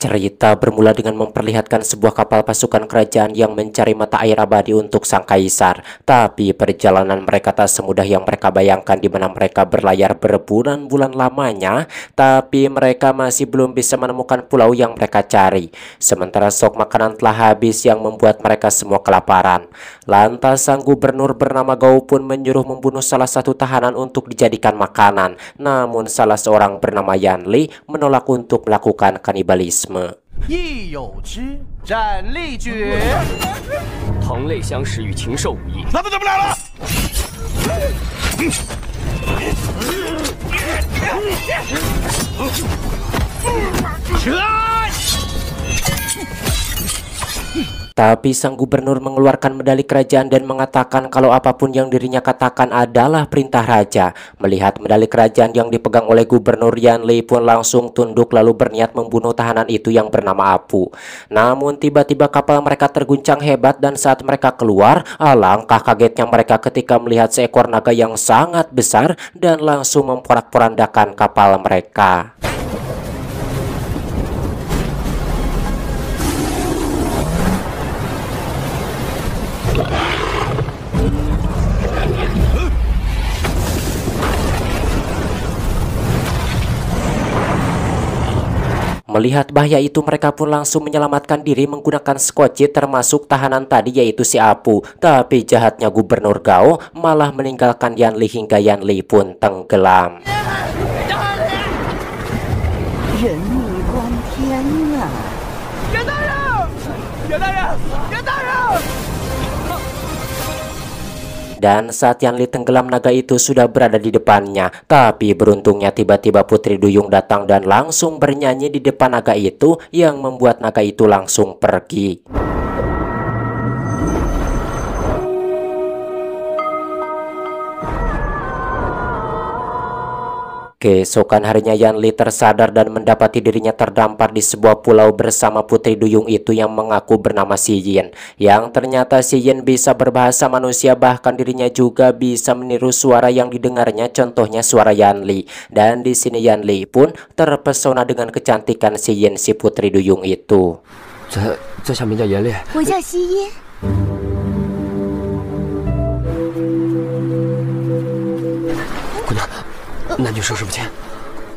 Cerita bermula dengan memperlihatkan sebuah kapal pasukan kerajaan yang mencari mata air abadi untuk sang kaisar. Tapi perjalanan mereka tak semudah yang mereka bayangkan, di mana mereka berlayar berbulan-bulan lamanya, tapi mereka masih belum bisa menemukan pulau yang mereka cari. Sementara stok makanan telah habis yang membuat mereka semua kelaparan. Lantas sang gubernur bernama Gao pun menyuruh membunuh salah satu tahanan untuk dijadikan makanan. Namun salah seorang bernama Yan Li menolak untuk melakukan kanibalisme. 亦有之，斩立决。同类相食与禽兽无异。老子等不了了。起来！ Tapi sang gubernur mengeluarkan medali kerajaan dan mengatakan kalau apapun yang dirinya katakan adalah perintah raja. Melihat medali kerajaan yang dipegang oleh gubernur, Yan Li pun langsung tunduk lalu berniat membunuh tahanan itu yang bernama Apu. Namun tiba-tiba kapal mereka terguncang hebat dan saat mereka keluar, alangkah kagetnya mereka ketika melihat seekor naga yang sangat besar dan langsung memporak-porandakan kapal mereka. Melihat bahaya itu, mereka pun langsung menyelamatkan diri menggunakan skoci, termasuk tahanan tadi yaitu si Apu. Tapi jahatnya gubernur Gao malah meninggalkan Yan Li hingga Yan Li pun tenggelam. Dan saat Yan Li tenggelam, naga itu sudah berada di depannya. Tapi beruntungnya tiba-tiba Putri Duyung datang dan langsung bernyanyi di depan naga itu, yang membuat naga itu langsung pergi. Keesokan harinya Yan Li tersadar dan mendapati dirinya terdampar di sebuah pulau bersama Putri Duyung itu yang mengaku bernama Si Yin. Yang ternyata Si Yin bisa berbahasa manusia, bahkan dirinya juga bisa meniru suara yang didengarnya, contohnya suara Yan Li. Dan di sini Yan Li pun terpesona dengan kecantikan Si Yin, si Putri Duyung itu. 这小名叫严烈，我叫西耶。 那就收拾不清。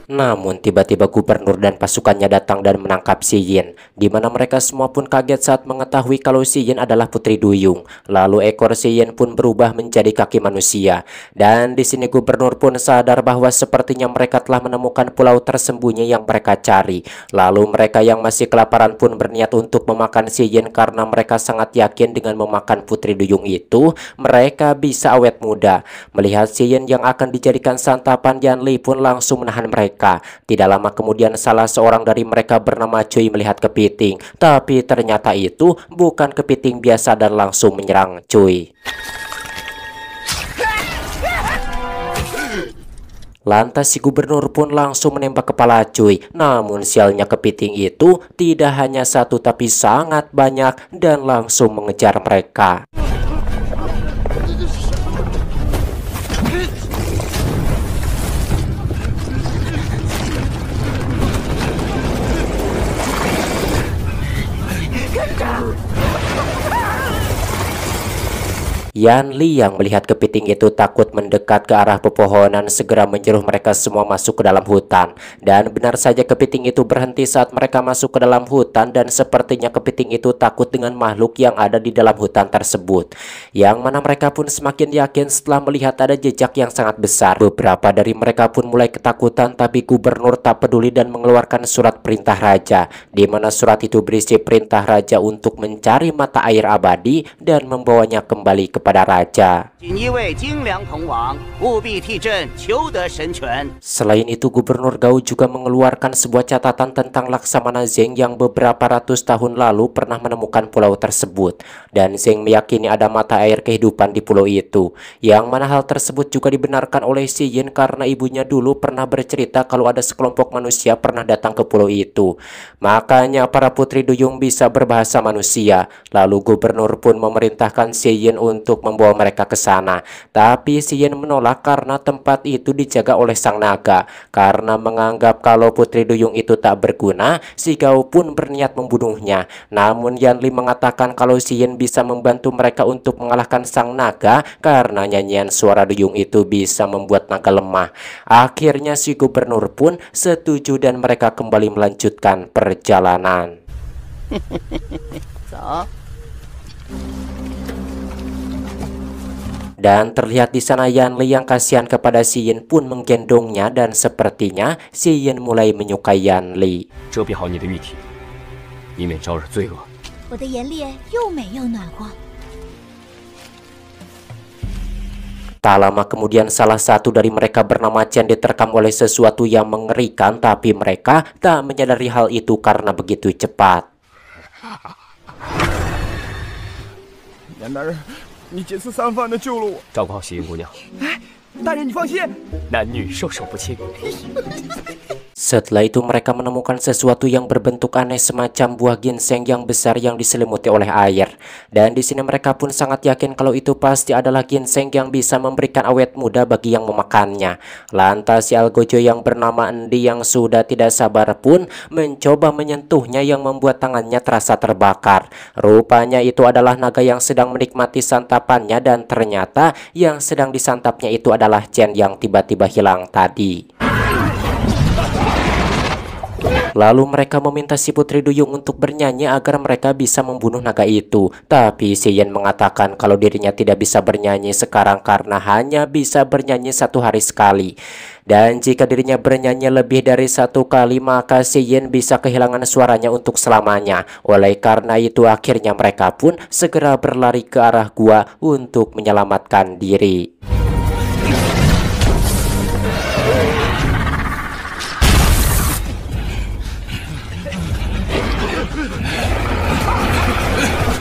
Namun tiba-tiba gubernur dan pasukannya datang dan menangkap Si Yin, di mana mereka semua pun kaget saat mengetahui kalau Si Yin adalah Putri Duyung. Lalu ekor Si Yin pun berubah menjadi kaki manusia. Dan di sini gubernur pun sadar bahwa sepertinya mereka telah menemukan pulau tersembunyi yang mereka cari. Lalu mereka yang masih kelaparan pun berniat untuk memakan Si Yin karena mereka sangat yakin dengan memakan Putri Duyung itu mereka bisa awet muda. Melihat Si Yin yang akan dijadikan santapan, Yan Li pun langsung menahan mereka. Tidak lama kemudian salah seorang dari mereka bernama Cuy melihat kepiting, tapi ternyata itu bukan kepiting biasa dan langsung menyerang Cuy. Lantas si gubernur pun langsung menembak kepala Cuy. Namun sialnya kepiting itu tidak hanya satu tapi sangat banyak dan langsung mengejar mereka. Yan Li yang melihat kepiting itu takut mendekat ke arah pepohonan, segera menyuruh mereka semua masuk ke dalam hutan. Dan benar saja kepiting itu berhenti saat mereka masuk ke dalam hutan, dan sepertinya kepiting itu takut dengan makhluk yang ada di dalam hutan tersebut. Yang mana mereka pun semakin yakin setelah melihat ada jejak yang sangat besar. Beberapa dari mereka pun mulai ketakutan, tapi gubernur tak peduli dan mengeluarkan surat perintah raja, di mana surat itu berisi perintah raja untuk mencari mata air abadi dan membawanya kembali kepada raja. Selain itu, gubernur Gao juga mengeluarkan sebuah catatan tentang Laksamana Zeng yang beberapa ratus tahun lalu pernah menemukan pulau tersebut. Dan Zeng meyakini ada mata air kehidupan di pulau itu. Yang mana hal tersebut juga dibenarkan oleh Si Yin karena ibunya dulu pernah bercerita kalau ada sekelompok manusia pernah datang ke pulau itu. Makanya para Putri Duyung bisa berbahasa manusia. Lalu gubernur pun memerintahkan Si Yin untuk untuk membawa mereka ke sana. Tapi Xian menolak karena tempat itu dijaga oleh sang naga. Karena menganggap kalau Putri Duyung itu tak berguna, si Gao pun berniat membunuhnya. Namun Yan Li mengatakan kalau Xian bisa membantu mereka untuk mengalahkan sang naga karena nyanyian suara duyung itu bisa membuat naga lemah. Akhirnya si gubernur pun setuju dan mereka kembali melanjutkan perjalanan. Dan terlihat di sana Yan Li yang kasihan kepada Xian pun menggendongnya dan sepertinya Xian mulai menyukai Yan Li. Tak lama kemudian salah satu dari mereka bernama Chen diterkam oleh sesuatu yang mengerikan, tapi mereka tak menyadari hal itu karena begitu cepat. 严大人，你几次三番的救了我。照顾好喜云姑娘。哎，大人你放心， 男女授受不亲。 Setelah itu mereka menemukan sesuatu yang berbentuk aneh semacam buah ginseng yang besar yang diselimuti oleh air. Dan di sini mereka pun sangat yakin kalau itu pasti adalah ginseng yang bisa memberikan awet muda bagi yang memakannya. Lantas si Algojo yang bernama Endi yang sudah tidak sabar pun mencoba menyentuhnya yang membuat tangannya terasa terbakar. Rupanya itu adalah naga yang sedang menikmati santapannya dan ternyata yang sedang disantapnya itu adalah Chen yang tiba-tiba hilang tadi. Lalu mereka meminta si Putri Duyung untuk bernyanyi agar mereka bisa membunuh naga itu. Tapi Xian mengatakan kalau dirinya tidak bisa bernyanyi sekarang karena hanya bisa bernyanyi 1 hari sekali. Dan jika dirinya bernyanyi lebih dari 1 kali maka Xian bisa kehilangan suaranya untuk selamanya. Oleh karena itu akhirnya mereka pun segera berlari ke arah gua untuk menyelamatkan diri.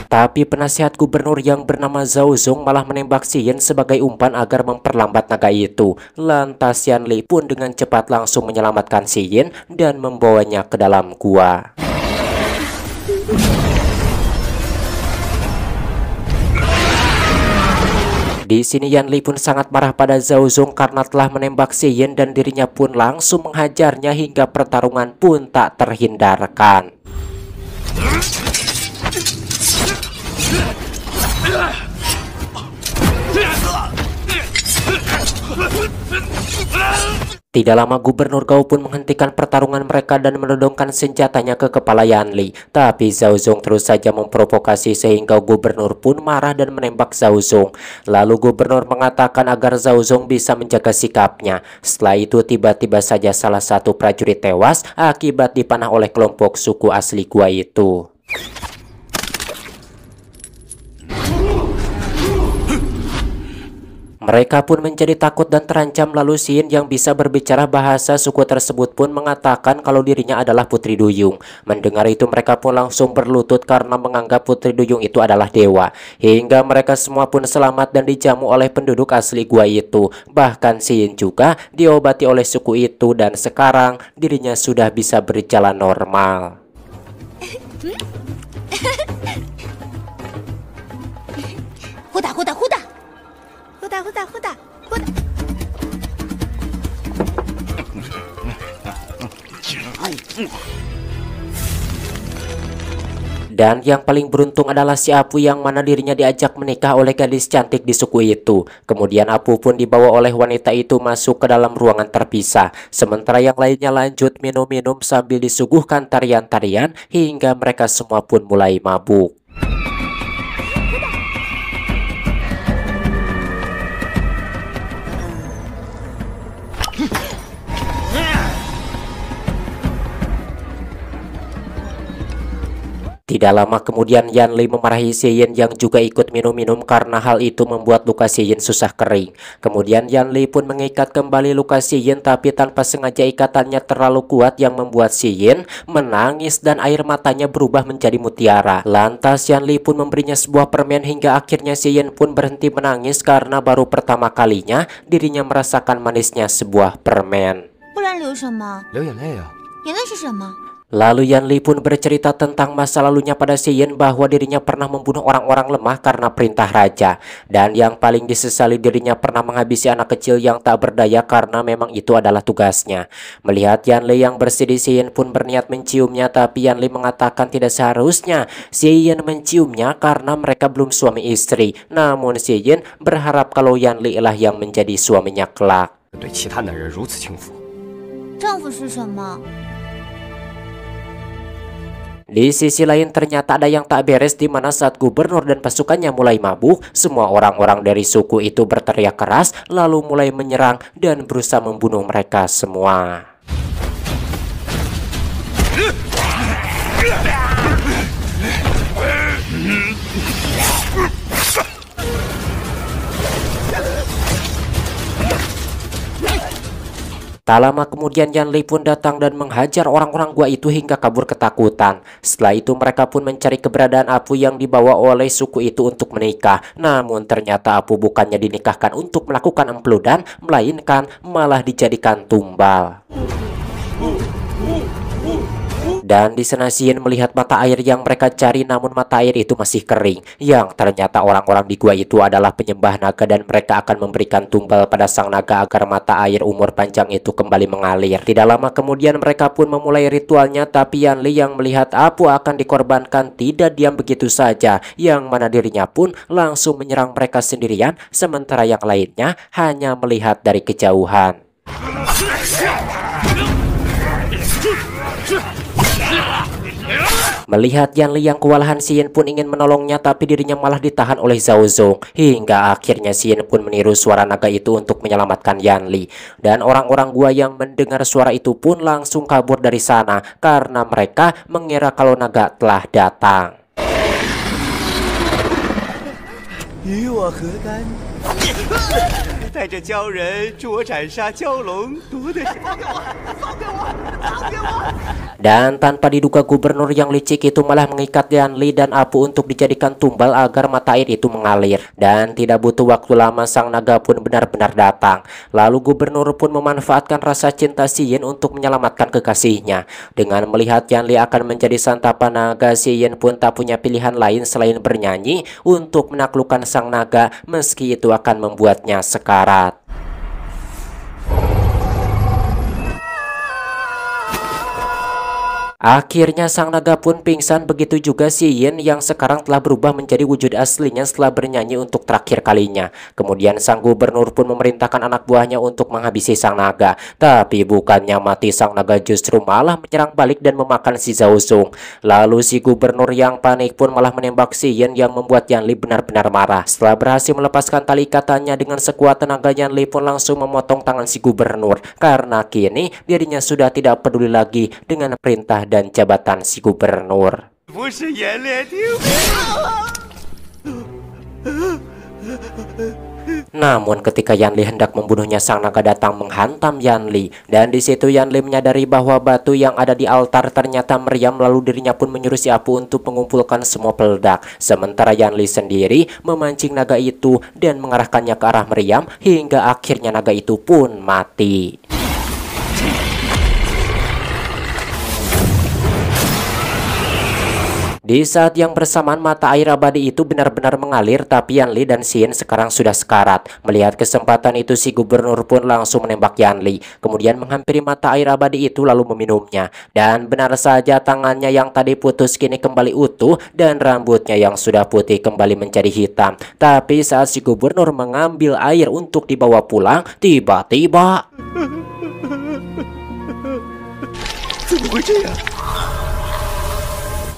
Tapi penasihat gubernur yang bernama Zhao Zong malah menembak Xian sebagai umpan agar memperlambat naga itu. Lantas Yan Li pun dengan cepat langsung menyelamatkan Xian dan membawanya ke dalam gua. Di sini Yan Li pun sangat marah pada Zhao Zong karena telah menembak Xian dan dirinya pun langsung menghajarnya hingga pertarungan pun tak terhindarkan. Tidak lama Gubernur Gao pun menghentikan pertarungan mereka dan menodongkan senjatanya ke kepala Yan Li. Tapi Zhao Zong terus saja memprovokasi sehingga Gubernur pun marah dan menembak Zhao Zong. Lalu Gubernur mengatakan agar Zhao Zong bisa menjaga sikapnya. Setelah itu tiba-tiba saja salah satu prajurit tewas akibat dipanah oleh kelompok suku asli gua itu. Mereka pun menjadi takut dan terancam. Lalu Xian yang bisa berbicara bahasa suku tersebut pun mengatakan kalau dirinya adalah Putri Duyung. Mendengar itu mereka pun langsung berlutut karena menganggap Putri Duyung itu adalah dewa. Hingga mereka semua pun selamat dan dijamu oleh penduduk asli gua itu. Bahkan Xian juga diobati oleh suku itu dan sekarang dirinya sudah bisa berjalan normal. Huda, huda, huda. Huda, huda, huda, huda. Dan yang paling beruntung adalah si Apu yang mana dirinya diajak menikah oleh gadis cantik di suku itu. Kemudian Apu pun dibawa oleh wanita itu masuk ke dalam ruangan terpisah. Sementara yang lainnya lanjut minum-minum sambil disuguhkan tarian-tarian hingga mereka semua pun mulai mabuk. Tidak lama kemudian Yan Li memarahi Xian yang juga ikut minum-minum karena hal itu membuat luka Xian susah kering. Kemudian Yan Li pun mengikat kembali luka Xian tapi tanpa sengaja ikatannya terlalu kuat yang membuat Xian menangis dan air matanya berubah menjadi mutiara. Lantas Yan Li pun memberinya sebuah permen hingga akhirnya Xian pun berhenti menangis karena baru pertama kalinya dirinya merasakan manisnya sebuah permen. 不然流什么？流眼泪啊！眼泪是什么？ Lalu Yan Li pun bercerita tentang masa lalunya pada Xian bahwa dirinya pernah membunuh orang-orang lemah karena perintah raja. Dan yang paling disesali dirinya pernah menghabisi anak kecil yang tak berdaya karena memang itu adalah tugasnya. Melihat Yan Li yang bersedih, Xian pun berniat menciumnya, tapi Yan Li mengatakan tidak seharusnya Xian menciumnya karena mereka belum suami istri. Namun Xian berharap kalau Yan Li lah yang menjadi suaminya kelak. 对其他男人如此轻浮。丈夫是什么？ Di sisi lain ternyata ada yang tak beres di mana saat gubernur dan pasukannya mulai mabuk, semua orang-orang dari suku itu berteriak keras lalu mulai menyerang dan berusaha membunuh mereka semua. Tak lama kemudian Yan Li pun datang dan menghajar orang-orang gua itu hingga kabur ketakutan. Setelah itu mereka pun mencari keberadaan Apu yang dibawa oleh suku itu untuk menikah. Namun ternyata Apu bukannya dinikahkan untuk melakukan empludan, melainkan malah dijadikan tumbal. Dan di sana Xian melihat mata air yang mereka cari, namun mata air itu masih kering. Yang ternyata orang-orang di gua itu adalah penyembah naga dan mereka akan memberikan tumbal pada sang naga agar mata air umur panjang itu kembali mengalir. Tidak lama kemudian mereka pun memulai ritualnya, tapi Yan Li yang melihat Apu akan dikorbankan tidak diam begitu saja, yang mana dirinya pun langsung menyerang mereka sendirian, sementara yang lainnya hanya melihat dari kejauhan. Melihat Yan Li yang kewalahan, Xian pun ingin menolongnya, tapi dirinya malah ditahan oleh Zhao Zong. Hingga akhirnya Xian pun meniru suara naga itu untuk menyelamatkan Yan Li. Dan orang-orang gua yang mendengar suara itu pun langsung kabur dari sana karena mereka mengira kalau naga telah datang. 与我何干？带着鲛人捉斩杀蛟龙，夺得是放给我，放给我，放给我！ Dan tanpa diduga gubernur yang licik itu malah mengikat Yan Li dan Apu untuk dijadikan tumbal agar mata air itu mengalir. Dan tidak butuh waktu lama sang naga pun benar-benar datang. Lalu gubernur pun memanfaatkan rasa cinta Xian untuk menyelamatkan kekasihnya. Dengan melihat Yan Li akan menjadi santapan naga, Xian pun tak punya pilihan lain selain bernyanyi untuk menaklukkan sang naga meski itu akan membuatnya sekarat. Akhirnya sang naga pun pingsan, begitu juga Xian yang sekarang telah berubah menjadi wujud aslinya setelah bernyanyi untuk terakhir kalinya. Kemudian sang gubernur pun memerintahkan anak buahnya untuk menghabisi sang naga. Tapi bukannya mati, sang naga justru malah menyerang balik dan memakan si Zhao Zong. Lalu si gubernur yang panik pun malah menembak Xian yang membuat Yan Li benar-benar marah. Setelah berhasil melepaskan tali ikatannya dengan sekuat tenaga, Yan Li pun langsung memotong tangan si gubernur. Karena kini dirinya sudah tidak peduli lagi dengan perintah dan jabatan si gubernur. Namun ketika Yan Li hendak membunuhnya, sang naga datang menghantam Yan Li. Dan di situ Yan Li menyadari bahwa batu yang ada di altar ternyata meriam, lalu dirinya pun menyuruh si Apu untuk mengumpulkan semua peledak. Sementara Yan Li sendiri memancing naga itu dan mengarahkannya ke arah meriam hingga akhirnya naga itu pun mati. Di saat yang bersamaan mata air abadi itu benar-benar mengalir, tapi Yan Li dan Xian sekarang sudah sekarat. Melihat kesempatan itu si gubernur pun langsung menembak Yan Li, kemudian menghampiri mata air abadi itu lalu meminumnya. Dan benar saja tangannya yang tadi putus kini kembali utuh dan rambutnya yang sudah putih kembali menjadi hitam. Tapi saat si gubernur mengambil air untuk dibawa pulang, tiba-tiba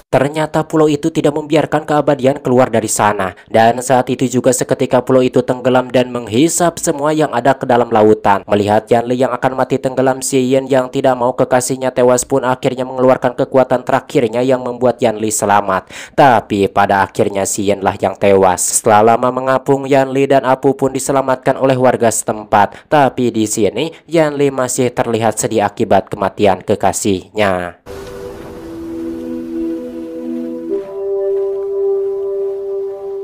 ternyata pulau itu tidak membiarkan keabadian keluar dari sana. Dan saat itu juga seketika pulau itu tenggelam dan menghisap semua yang ada ke dalam lautan. Melihat Yan Li yang akan mati tenggelam, Xian yang tidak mau kekasihnya tewas pun akhirnya mengeluarkan kekuatan terakhirnya yang membuat Yan Li selamat. Tapi pada akhirnya Xian lah yang tewas. Setelah lama mengapung, Yan Li dan Apu pun diselamatkan oleh warga setempat. Tapi di sini Yan Li masih terlihat sedih akibat kematian kekasihnya.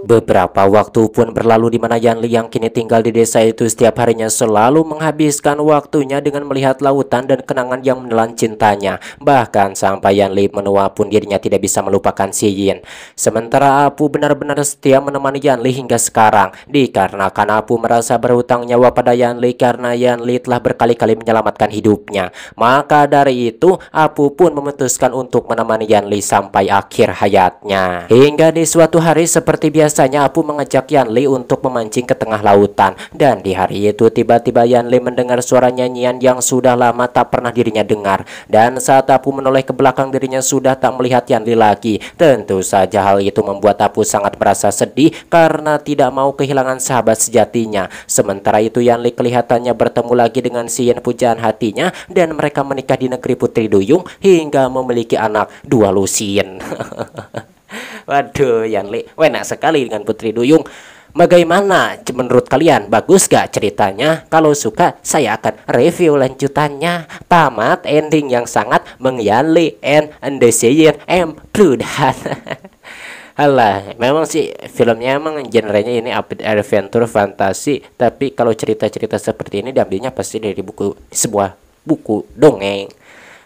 Beberapa waktu pun berlalu di mana Yanli yang kini tinggal di desa itu setiap harinya selalu menghabiskan waktunya dengan melihat lautan dan kenangan yang menelan cintanya. Bahkan sampai Yanli menua pun dirinya tidak bisa melupakan si Yin. Sementara Apu benar-benar setia menemani Yanli hingga sekarang. Dikarenakan Apu merasa berhutang nyawa pada Yanli karena Yanli telah berkali-kali menyelamatkan hidupnya. Maka dari itu Apu pun memutuskan untuk menemani Yanli sampai akhir hayatnya. Hingga di suatu hari seperti biasanya Apu mengajak Yanli untuk memancing ke tengah lautan. Dan di hari itu tiba-tiba Yanli mendengar suara nyanyian yang sudah lama tak pernah dirinya dengar. Dan saat Apu menoleh ke belakang dirinya sudah tak melihat Yanli lagi. Tentu saja hal itu membuat Apu sangat merasa sedih karena tidak mau kehilangan sahabat sejatinya. Sementara itu Yanli kelihatannya bertemu lagi dengan si Yin pujaan hatinya dan mereka menikah di negeri Putri Duyung hingga memiliki anak 2 lusin. Waduh, Yanli enak sekali dengan Putri Duyung. Bagaimana menurut kalian? Bagus gak ceritanya? Kalau suka saya akan review lanjutannya. Tamat ending yang sangat meng-Yanli and the Yin Prudent. Alah, memang sih filmnya emang genrenya ini adventure fantasi, tapi kalau cerita-cerita seperti ini diambilnya pasti dari sebuah buku dongeng.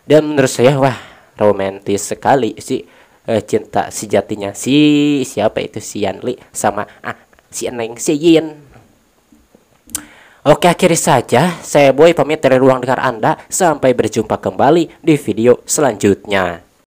Dan menurut saya wah romantis sekali sih. Cinta sejatinya siapa itu si Yanli sama si Neng si Yin. Oke, akhiri saja saya Boy pamit dari ruang dengar Anda. Sampai berjumpa kembali di video selanjutnya.